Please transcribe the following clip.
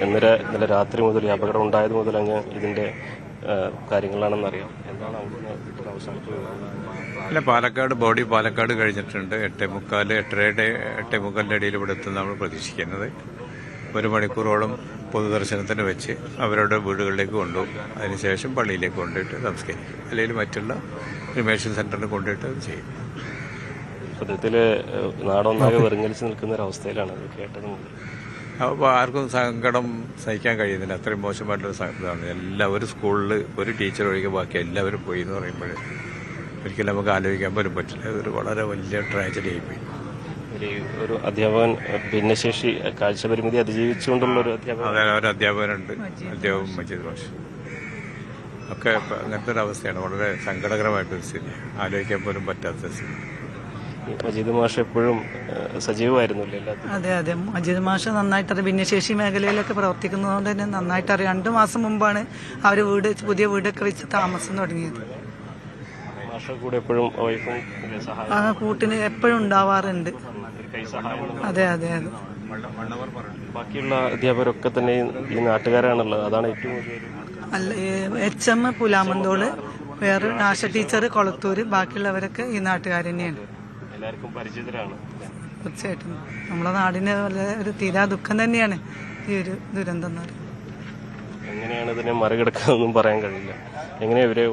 ഇന്നലെ രാത്രി മുതൽ ഈ അപകടം ഉണ്ടായത് മുതൽ അങ്ങ് ഇതിന്റെ കാര്യങ്ങളാണെന്നറിയാം. എന്താണ് അവിടുന്ന് അവസാനിച്ചത്? അല്ല, പാലക്കാട് കഴിഞ്ഞിട്ടുണ്ട്. 8:45 ഇടയിൽ ഇവിടെ എത്തുന്ന നമ്മൾ പ്രതീക്ഷിക്കുന്നത്. 1 മണിക്കൂറോളം പൊതുദർശനത്തിന് വെച്ച് അവരുടെ വീടുകളിലേക്ക് കൊണ്ടുപോകും. അതിനുശേഷം പള്ളിയിലേക്ക് കൊണ്ടുപോയിട്ട് സംസ്കരിക്കും, അല്ലെങ്കിൽ മറ്റുള്ള ക്രിമേഷൻ സെന്ററിൽ കൊണ്ടുപോയിട്ട് അത് ചെയ്യും. സത്യത്തിൽ നാടൊന്നാകെ വെറുങ്ങലിച്ച് നിൽക്കുന്ന ഒരു അവസ്ഥയിലാണ് അത് കേട്ടത് മുതൽ. അപ്പോൾ ആർക്കും സങ്കടം സഹിക്കാൻ കഴിയുന്നില്ല. അത്രയും മോശമായിട്ടൊരു ഇതാണ്. എല്ലാവരും സ്കൂളിൽ ഒരു ടീച്ചർ ഒഴികെ ബാക്കി എല്ലാവരും പോയി എന്ന് പറയുമ്പോൾ ഒരിക്കലും നമുക്ക് ആലോചിക്കാൻ പോലും പറ്റില്ല. ഇതൊരു വളരെ വലിയ ട്രാജഡി ആയിപ്പോയി. ഒരു അധ്യാപകൻ ഭിന്നശേഷി കാഴ്ചപരിമിതി അതിജീവിച്ചുകൊണ്ടുള്ള ഒരു അധ്യാപകനുണ്ട്, അധ്യാപകൻ മജീദ് മാഷ്. ഒക്കെ അങ്ങനത്തെ ഒരു അവസ്ഥയാണ്. വളരെ സങ്കടകരമായിട്ടൊരു സ്ഥിതി, ആലോചിക്കാൻ പോലും പറ്റാത്ത സ്ഥിതി. മജീദ് മാഷ് എപ്പോഴും സജീവമായിരുന്നില്ല എല്ലാത്തിനും. അതെ, മജീദ് മാഷ് നന്നായിട്ട് ഭിന്നശേഷി മേഖലയിലൊക്കെ പ്രവർത്തിക്കുന്നതുകൊണ്ട് തന്നെ നന്നായിട്ട് അറിയാം. 2 മാസം മുമ്പാണ് അവർ പുതിയ വീടൊക്കെ വെച്ച് താമസം തുടങ്ങിയത്. കൂട്ടിന് എപ്പോഴും ഉണ്ടാവാറുണ്ട്. അതെ. ബാക്കിയുള്ള അധ്യാപകരൊക്കെ തന്നെ ഈ നാട്ടുകാരാണുള്ളത്. അതാണ് ഏറ്റവും അല്ല, HM പുലാമന്തോള്, വേറെ ആശ ടീച്ചർ കൊളത്തൂര്, ബാക്കിയുള്ളവരൊക്കെ ഈ നാട്ടുകാർ തന്നെയാണ്. എല്ലാവർക്കും പരിചിതരാണ്. തീർച്ചയായിട്ടും നമ്മുടെ നാടിന് വളരെ ഒരു തീരാ ദുഃഖം തന്നെയാണ് ഈ ഒരു ദുരന്തം എന്ന് പറയുന്നത്. എങ്ങനെയാണ് ഇതിനെ മറികടക്കാന്നൊന്നും പറയാൻ കഴിയില്ല. എങ്ങനെയാ ഇവരെ